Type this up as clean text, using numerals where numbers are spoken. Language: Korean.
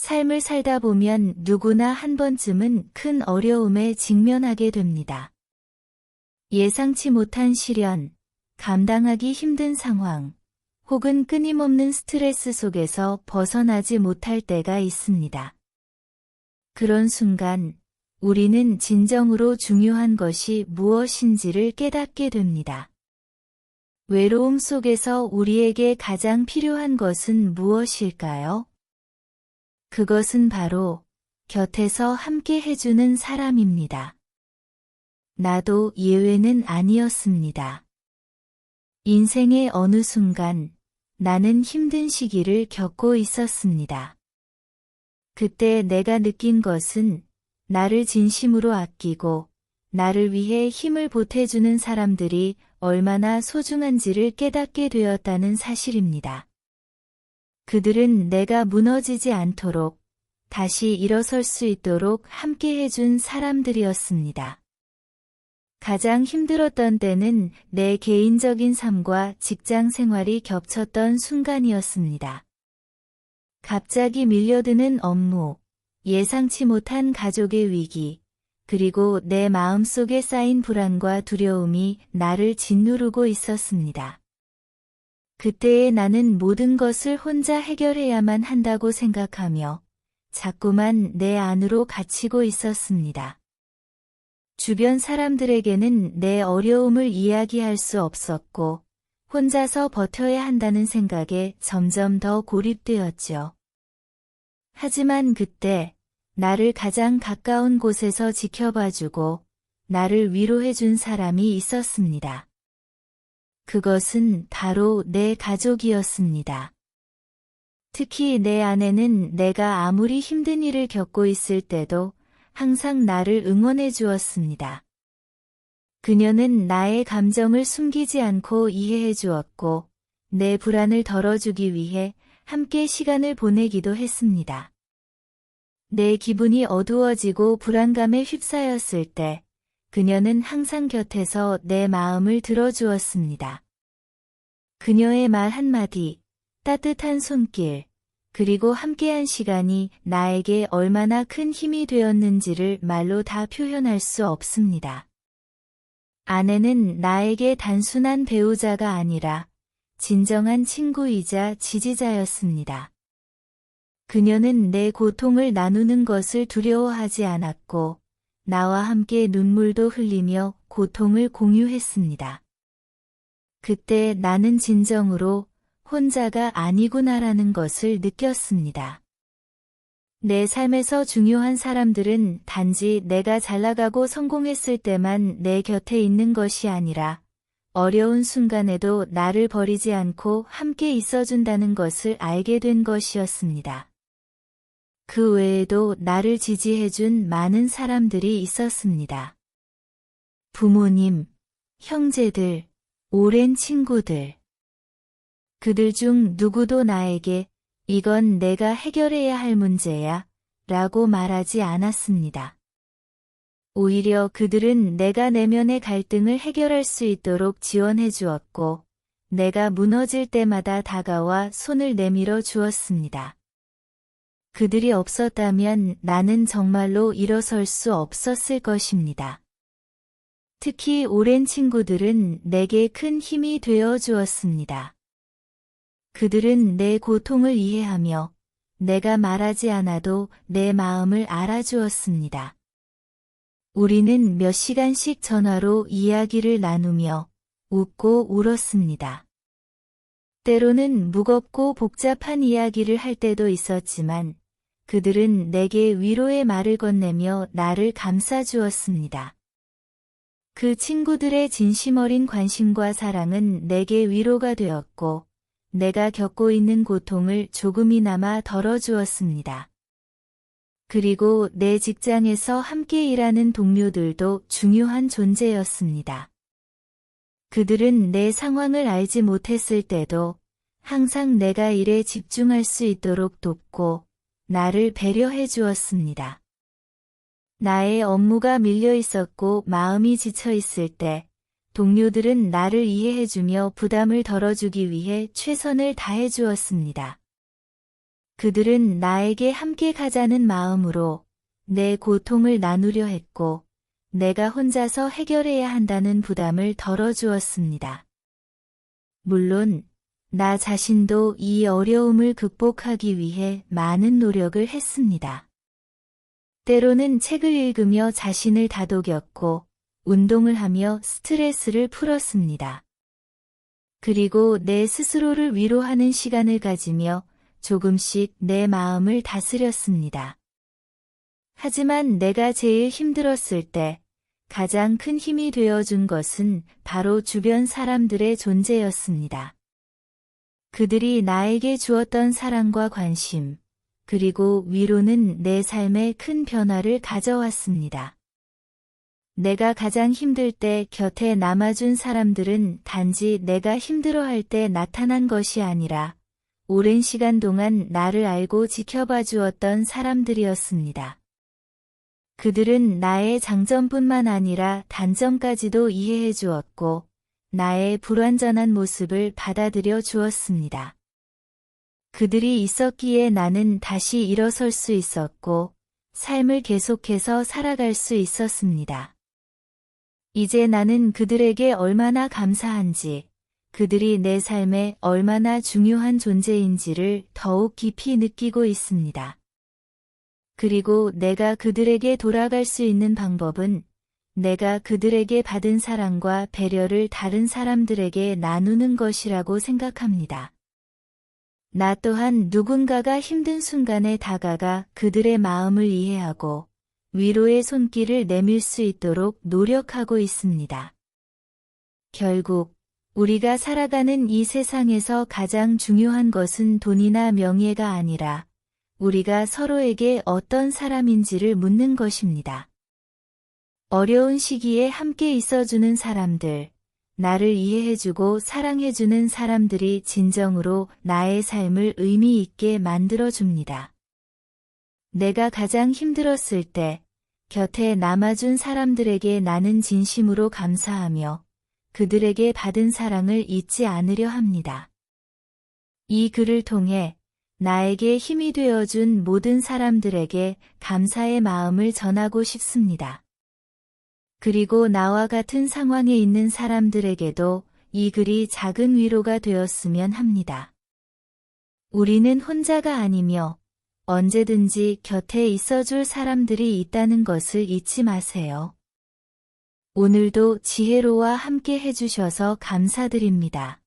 삶을 살다 보면 누구나 한 번쯤은 큰 어려움에 직면하게 됩니다. 예상치 못한 시련, 감당하기 힘든 상황, 혹은 끊임없는 스트레스 속에서 벗어나지 못할 때가 있습니다. 그런 순간, 우리는 진정으로 중요한 것이 무엇인지를 깨닫게 됩니다. 외로움 속에서 우리에게 가장 필요한 것은 무엇일까요? 그것은 바로 곁에서 함께 해주는 사람입니다. 나도 예외는 아니었습니다. 인생의 어느 순간 나는 힘든 시기를 겪고 있었습니다. 그때 내가 느낀 것은 나를 진심으로 아끼고 나를 위해 힘을 보태주는 사람들이 얼마나 소중한지를 깨닫게 되었다는 사실입니다. 그들은 내가 무너지지 않도록 다시 일어설 수 있도록 함께 해준 사람들이었습니다. 가장 힘들었던 때는 내 개인적인 삶과 직장 생활이 겹쳤던 순간이었습니다. 갑자기 밀려드는 업무, 예상치 못한 가족의 위기, 그리고 내 마음속에 쌓인 불안과 두려움이 나를 짓누르고 있었습니다. 그때의 나는 모든 것을 혼자 해결해야만 한다고 생각하며 자꾸만 내 안으로 갇히고 있었습니다. 주변 사람들에게는 내 어려움을 이야기할 수 없었고 혼자서 버텨야 한다는 생각에 점점 더 고립되었죠. 하지만 그때 나를 가장 가까운 곳에서 지켜봐주고 나를 위로해준 사람이 있었습니다. 그것은 바로 내 가족이었습니다. 특히 내 아내는 내가 아무리 힘든 일을 겪고 있을 때도 항상 나를 응원해 주었습니다. 그녀는 나의 감정을 숨기지 않고 이해해 주었고 내 불안을 덜어주기 위해 함께 시간을 보내기도 했습니다. 내 기분이 어두워지고 불안감에 휩싸였을 때 그녀는 항상 곁에서 내 마음을 들어주었습니다. 그녀의 말 한마디, 따뜻한 손길, 그리고 함께한 시간이 나에게 얼마나 큰 힘이 되었는지를 말로 다 표현할 수 없습니다. 아내는 나에게 단순한 배우자가 아니라 진정한 친구이자 지지자였습니다. 그녀는 내 고통을 나누는 것을 두려워하지 않았고 나와 함께 눈물도 흘리며 고통을 공유했습니다. 그때 나는 진정으로 혼자가 아니구나라는 것을 느꼈습니다. 내 삶에서 중요한 사람들은 단지 내가 잘나가고 성공했을 때만 내 곁에 있는 것이 아니라 어려운 순간에도 나를 버리지 않고 함께 있어준다는 것을 알게 된 것이었습니다. 그 외에도 나를 지지해준 많은 사람들이 있었습니다. 부모님, 형제들, 오랜 친구들. 그들 중 누구도 나에게 이건 내가 해결해야 할 문제야 라고 말하지 않았습니다. 오히려 그들은 내가 내면의 갈등을 해결할 수 있도록 지원해 주었고 내가 무너질 때마다 다가와 손을 내밀어 주었습니다. 그들이 없었다면 나는 정말로 일어설 수 없었을 것입니다. 특히 오랜 친구들은 내게 큰 힘이 되어 주었습니다. 그들은 내 고통을 이해하며 내가 말하지 않아도 내 마음을 알아주었습니다. 우리는 몇 시간씩 전화로 이야기를 나누며 웃고 울었습니다. 때로는 무겁고 복잡한 이야기를 할 때도 있었지만 그들은 내게 위로의 말을 건네며 나를 감싸주었습니다. 그 친구들의 진심 어린 관심과 사랑은 내게 위로가 되었고 내가 겪고 있는 고통을 조금이나마 덜어주었습니다. 그리고 내 직장에서 함께 일하는 동료들도 중요한 존재였습니다. 그들은 내 상황을 알지 못했을 때도 항상 내가 일에 집중할 수 있도록 돕고 나를 배려해 주었습니다. 나의 업무가 밀려 있었고 마음이 지쳐 있을 때 동료들은 나를 이해해주며 부담을 덜어주기 위해 최선을 다해 주었습니다. 그들은 나에게 함께 가자는 마음으로 내 고통을 나누려 했고, 내가 혼자서 해결해야 한다는 부담을 덜어주었습니다. 물론, 나 자신도 이 어려움을 극복하기 위해 많은 노력을 했습니다. 때로는 책을 읽으며 자신을 다독였고, 운동을 하며 스트레스를 풀었습니다. 그리고 내 스스로를 위로하는 시간을 가지며 조금씩 내 마음을 다스렸습니다. 하지만 내가 제일 힘들었을 때 가장 큰 힘이 되어준 것은 바로 주변 사람들의 존재였습니다. 그들이 나에게 주었던 사랑과 관심, 그리고 위로는 내 삶에 큰 변화를 가져왔습니다. 내가 가장 힘들 때 곁에 남아준 사람들은 단지 내가 힘들어할 때 나타난 것이 아니라 오랜 시간 동안 나를 알고 지켜봐 주었던 사람들이었습니다. 그들은 나의 장점뿐만 아니라 단점까지도 이해해 주었고, 나의 불완전한 모습을 받아들여 주었습니다. 그들이 있었기에 나는 다시 일어설 수 있었고, 삶을 계속해서 살아갈 수 있었습니다. 이제 나는 그들에게 얼마나 감사한지, 그들이 내 삶에 얼마나 중요한 존재인지를 더욱 깊이 느끼고 있습니다. 그리고 내가 그들에게 돌아갈 수 있는 방법은 내가 그들에게 받은 사랑과 배려를 다른 사람들에게 나누는 것이라고 생각합니다. 나 또한 누군가가 힘든 순간에 다가가 그들의 마음을 이해하고 위로의 손길을 내밀 수 있도록 노력하고 있습니다. 결국 우리가 살아가는 이 세상에서 가장 중요한 것은 돈이나 명예가 아니라 우리가 서로에게 어떤 사람인지를 묻는 것입니다. 어려운 시기에 함께 있어주는 사람들, 나를 이해해주고 사랑해주는 사람들이 진정으로 나의 삶을 의미 있게 만들어줍니다. 내가 가장 힘들었을 때 곁에 남아준 사람들에게 나는 진심으로 감사하며 그들에게 받은 사랑을 잊지 않으려 합니다. 이 글을 통해 나에게 힘이 되어준 모든 사람들에게 감사의 마음을 전하고 싶습니다. 그리고 나와 같은 상황에 있는 사람들에게도 이 글이 작은 위로가 되었으면 합니다. 우리는 혼자가 아니며 언제든지 곁에 있어줄 사람들이 있다는 것을 잊지 마세요. 오늘도 지혜로와 함께 해주셔서 감사드립니다.